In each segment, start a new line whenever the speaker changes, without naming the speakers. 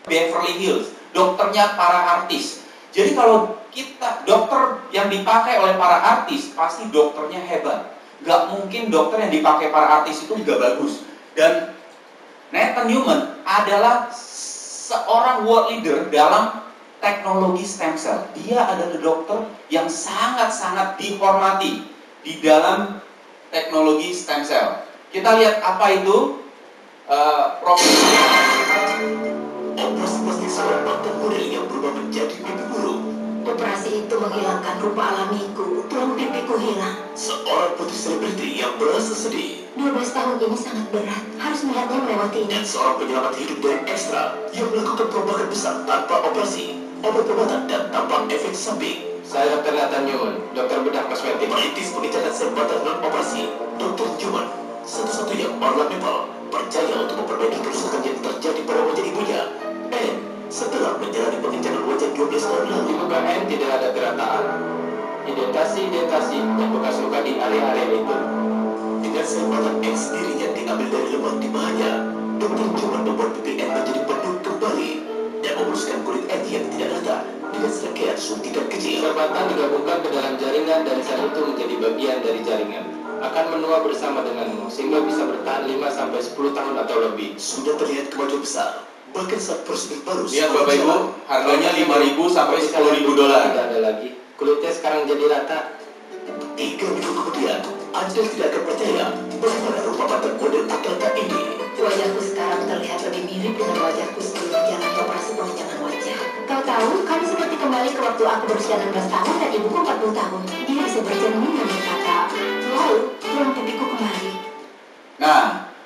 Beverly Hills, dokternya para artis. Jadi kalau kita, dokter yang dipakai oleh para artis, pasti dokternya hebat. Gak mungkin dokter yang dipakai para artis itu gak bagus. Dan Nathan Newman adalah seorang world leader dalam teknologi stem cell. Dia adalah dokter yang sangat-sangat dihormati di dalam teknologi stem cell. Kita lihat apa itu profesi.
Operasi plastik salur otak model yang berubah menjadi pipi burung.
Operasi itu menghilangkan rupa alamiku, tulang pipiku hilang.
Seorang putri selebriti yang merasa sedih.
12 tahun ini sangat berat, harus melihatnya melewati ini.
Dan seorang penyelamat hidup dari ekstra yang melakukan perubahan besar tanpa operasi, obat-obatan dan tanpa efek samping.
Saya Dr. Nathan Newman, dokter bedah kosmetik.
Perintis pengecasan serbatan non operasi, Dr. Newman, satu-satunya orang Nepal percaya untuk memperbaiki kerusakan yang terjadi pada wajah ibunya. Dan setelah menjalani pengecasan wajah 12 tahun lalu,
Di muka N tidak ada gerataan, identasi, dan bekas luka di area-area itu.
dengan serbatan X dirinya diambil dari lemak di pahanya, Dr. Newman membuat pipi N menjadi penuh kembali dan memuluskan kulit N yang tidak rata dengan serangkaian suntikan kecil.
Serbatan digabungkan ke dalam jaringan dan sel itu menjadi bagian dari jaringan. Akan menua bersama denganmu sehingga bisa bertahan 5-10 tahun atau lebih.
Sudah terlihat kemajuan besar, bahkan saat prosedur baru.
Lihat Bapak Ibu, harganya 5.000 sampai 10.000 dolar.
Tidak ada lagi. Kulitnya sekarang jadi rata.
3 minggu kemudian, Anda tidak akan percaya bagaimana rupa mantan model Atlanta ini.
Wajahku sekarang terlihat lebih mirip dengan wajahku sebelum menjalani operasi pemecahan wajah. Kau tahu, kami seperti kembali ke waktu aku berusia 16 tahun dan ibuku 40 tahun. Dia bisa bercermin dan berkata, wow, tulang pipiku kembali.
Nah,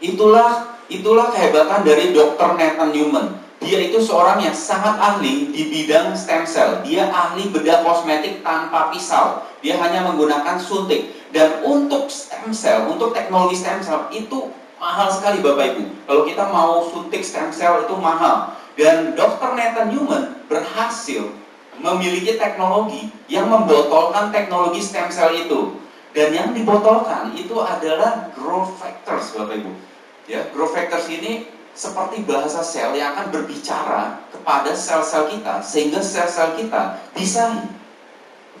itulah kehebatan dari Dr. Nathan Newman. Dia itu seorang yang sangat ahli di bidang stem cell. Dia ahli bedah kosmetik tanpa pisau. Dia hanya menggunakan suntik. Dan untuk stem cell, untuk teknologi stem cell itu mahal sekali Bapak Ibu. Kalau kita mau suntik stem cell itu mahal. Dan Dr. Nathan Newman berhasil memiliki teknologi yang membotolkan teknologi stem cell itu. Dan yang dibotolkan itu adalah growth factors Bapak Ibu. Ya, growth factors ini seperti bahasa sel yang akan berbicara kepada sel-sel kita sehingga sel-sel kita bisa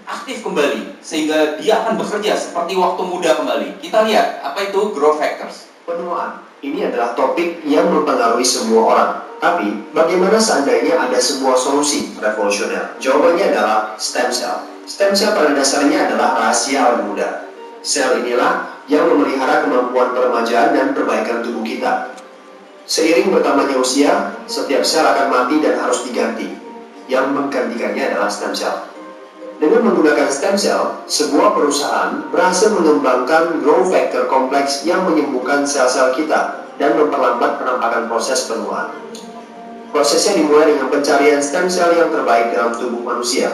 aktif kembali sehingga dia akan bekerja seperti waktu muda kembali. Kita lihat apa itu growth factors.
Penuaan ini adalah topik yang mempengaruhi semua orang. Tapi bagaimana seandainya ada sebuah solusi revolusioner? Jawabannya adalah stem cell. Stem cell pada dasarnya adalah rahasia awal muda. Sel inilah yang memelihara kemampuan peremajaan dan perbaikan tubuh kita. Seiring bertambahnya usia, setiap sel akan mati dan harus diganti. Yang menggantikannya adalah stem cell. Dengan menggunakan stem cell, sebuah perusahaan berhasil mengembangkan growth factor kompleks yang menyembuhkan sel-sel kita dan memperlambat penampakan proses penuaan. Prosesnya dimulai dengan pencarian stem cell yang terbaik dalam tubuh manusia.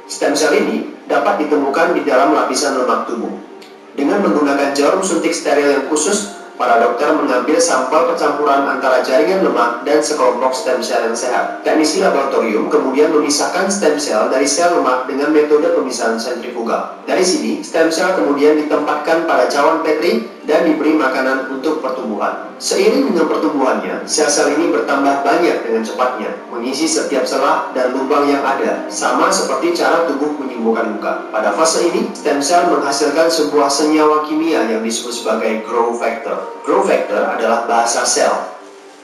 Stem cell ini dapat ditemukan di dalam lapisan lemak tubuh. Dengan menggunakan jarum suntik steril yang khusus, para dokter mengambil sampel percampuran antara jaringan lemak dan sekelompok stem cell yang sehat. Teknisi laboratorium kemudian memisahkan stem cell dari sel lemak dengan metode pemisahan sentrifugal. Dari sini, stem cell kemudian ditempatkan pada cawan Petri dan diberi makanan untuk pertumbuhan. Seiring dengan pertumbuhannya, sel-sel ini bertambah banyak dengan cepatnya, mengisi setiap celah dan lubang yang ada, sama seperti cara tubuh menyembuhkan luka. Pada fase ini, stem cell menghasilkan sebuah senyawa kimia yang disebut sebagai growth factor. Growth factor adalah bahasa sel.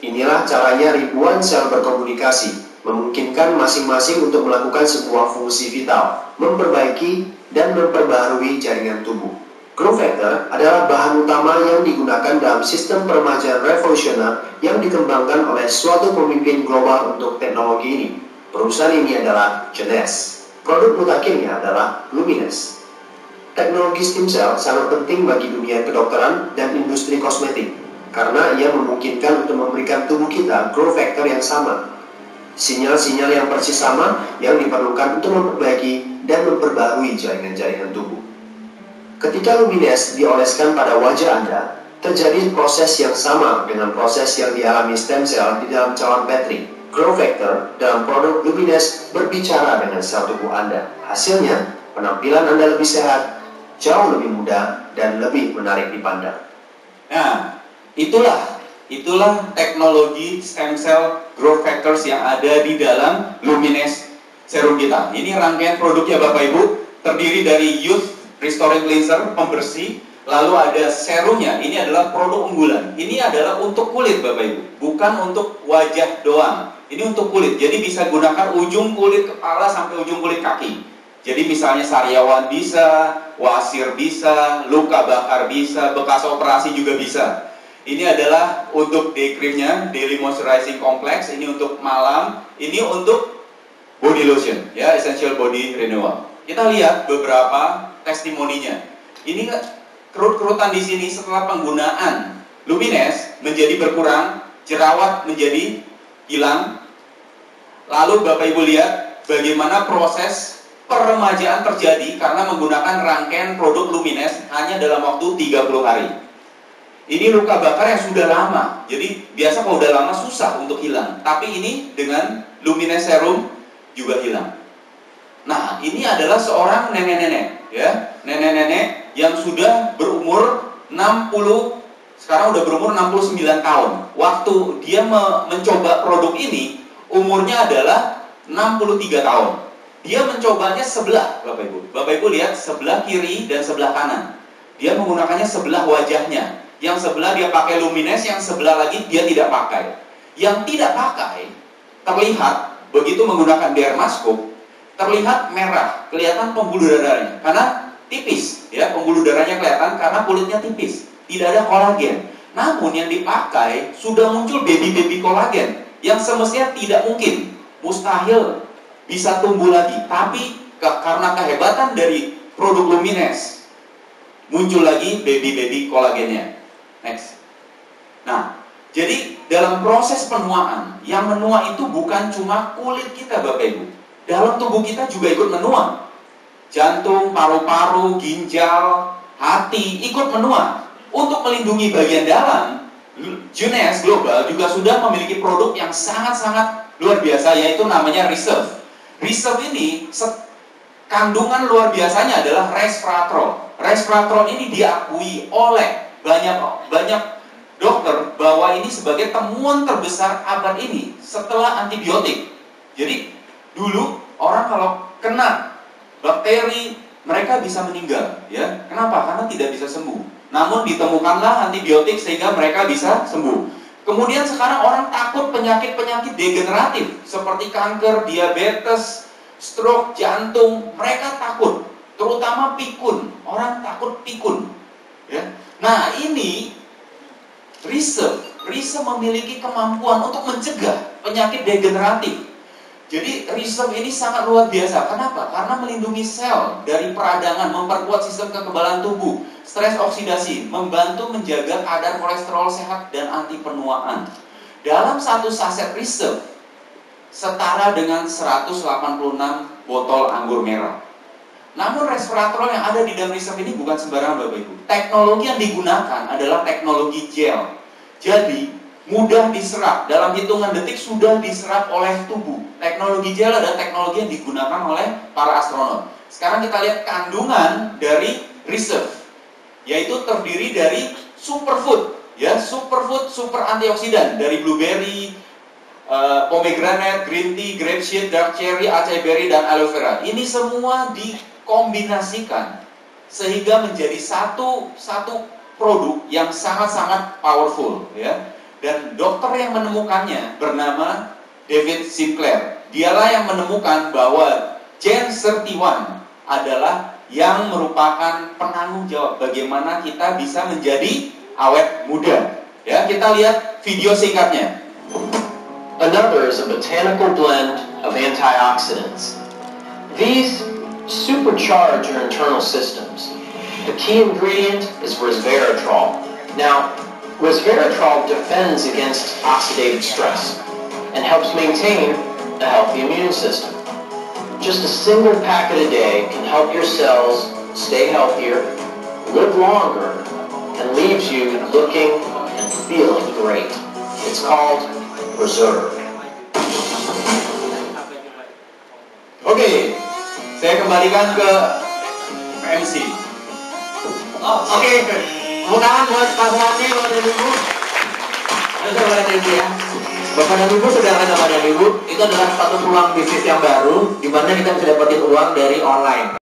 Inilah caranya ribuan sel berkomunikasi, memungkinkan masing-masing untuk melakukan sebuah fungsi vital, memperbaiki dan memperbaharui jaringan tubuh. Growth factor adalah bahan utama yang digunakan dalam sistem peremajaan revolusioner yang dikembangkan oleh suatu pemimpin global untuk teknologi ini. Perusahaan ini adalah Genes. Produk mutakhirnya adalah Lumines. Teknologi stem cell sangat penting bagi dunia kedokteran dan industri kosmetik karena ia memungkinkan untuk memberikan tubuh kita growth factor yang sama. Sinyal-sinyal yang persis sama yang diperlukan untuk memperbaiki dan memperbaharui jaringan-jaringan tubuh. Ketika Lumines dioleskan pada wajah Anda, terjadi proses yang sama dengan proses yang dialami stem cell di dalam cawan Petri. Growth factor dalam produk Lumines berbicara dengan sel tubuh Anda. Hasilnya, penampilan Anda lebih sehat, jauh lebih muda, dan lebih menarik dipandang.
Nah, itulah Itulah teknologi stem cell growth factors yang ada di dalam Lumines serum kita. Ini rangkaian produknya Bapak Ibu, terdiri dari Youth Restoring Cleanser, pembersih, lalu ada serumnya, ini adalah produk unggulan. Ini adalah untuk kulit Bapak Ibu, bukan untuk wajah doang. Ini untuk kulit, jadi bisa gunakan ujung kulit kepala sampai ujung kulit kaki. Jadi misalnya sariawan bisa, wasir bisa, luka bakar bisa, bekas operasi juga bisa. Ini adalah untuk day creamnya, Daily Moisturizing Complex. Ini untuk malam, ini untuk body lotion, ya, Essential Body Renewal. Kita lihat beberapa testimoninya. Ini kerut-kerutan di sini setelah penggunaan Lumines menjadi berkurang, jerawat menjadi hilang. Lalu Bapak Ibu lihat bagaimana proses peremajaan terjadi karena menggunakan rangkaian produk Lumines hanya dalam waktu 30 hari. Ini luka bakar yang sudah lama, jadi biasa kalau udah lama susah untuk hilang. Tapi ini dengan Lumines Serum juga hilang. Nah, ini adalah seorang nenek-nenek, ya, nenek-nenek yang sudah berumur 60, sekarang udah berumur 69 tahun. Waktu dia mencoba produk ini, umurnya adalah 63 tahun. Dia mencobanya sebelah, Bapak Ibu. Bapak Ibu lihat sebelah kiri dan sebelah kanan. Dia menggunakannya sebelah wajahnya. Yang sebelah dia pakai Lumines, yang sebelah lagi dia tidak pakai. Yang tidak pakai terlihat begitu menggunakan dermaskop, terlihat merah, kelihatan pembuluh darahnya karena tipis, ya, pembuluh darahnya kelihatan karena kulitnya tipis, tidak ada kolagen. Namun yang dipakai sudah muncul baby kolagen yang semestinya tidak mungkin, mustahil bisa tumbuh lagi, tapi karena kehebatan dari produk Lumines muncul lagi baby kolagennya. Next. Nah, jadi dalam proses penuaan, yang menua itu bukan cuma kulit kita Bapak Ibu, dalam tubuh kita juga ikut menua. Jantung, paru-paru, ginjal, hati ikut menua. Untuk melindungi bagian dalam, Junes Global juga sudah memiliki produk yang sangat-sangat luar biasa, yaitu namanya Reserve. Reserve ini kandungan luar biasanya adalah resveratrol. Resveratrol ini diakui oleh banyak dokter bahwa ini sebagai temuan terbesar abad ini setelah antibiotik. Jadi dulu orang kalau kena bakteri mereka bisa meninggal, ya. Kenapa? Karena tidak bisa sembuh. Namun ditemukanlah antibiotik sehingga mereka bisa sembuh. Kemudian sekarang orang takut penyakit-penyakit degeneratif seperti kanker, diabetes, stroke, jantung. Mereka takut, terutama pikun. Orang takut pikun, ya. Nah, ini Reserve memiliki kemampuan untuk mencegah penyakit degeneratif. Jadi Reserve ini sangat luar biasa. Kenapa? Karena melindungi sel dari peradangan, memperkuat sistem kekebalan tubuh, stres oksidasi, membantu menjaga kadar kolesterol sehat dan anti penuaan. Dalam satu saset Reserve setara dengan 186 botol anggur merah. Namun resveratrol yang ada di dalam Reserve ini bukan sembarangan Bapak Ibu. Teknologi yang digunakan adalah teknologi gel. Jadi mudah diserap, dalam hitungan detik sudah diserap oleh tubuh. Teknologi gel adalah teknologi yang digunakan oleh para astronot. Sekarang kita lihat kandungan dari Reserve, yaitu terdiri dari superfood, ya, superfood super antioksidan dari blueberry, pomegranate, green tea, grapeseed, dark cherry, acai berry, dan aloe vera. Ini semua dikombinasikan sehingga menjadi satu produk yang sangat-sangat powerful, ya. Dan dokter yang menemukannya bernama David Sinclair. Dialah yang menemukan bahwa Gen 31 adalah yang merupakan penanggung jawab bagaimana kita bisa menjadi awet muda. Ya, kita lihat video singkatnya.
Another is a botanical blend of antioxidants. These supercharge your internal systems. The key ingredient is resveratrol. Now, resveratrol defends against oxidative stress and helps maintain a healthy immune system. Just a single packet a day can help your cells stay healthier, live longer, and leaves you looking and feeling great. It's called Reserve.
Oke, saya kembalikan ke MC.
Oke. Tepuk tangan buat Pak Suwandi, buat Ibu. Bapak dan Ibu ya. Bapak dan Ibu, saudara Bapak dan Ibu, itu adalah satu peluang bisnis yang baru, di mana kita bisa dapetin uang dari online.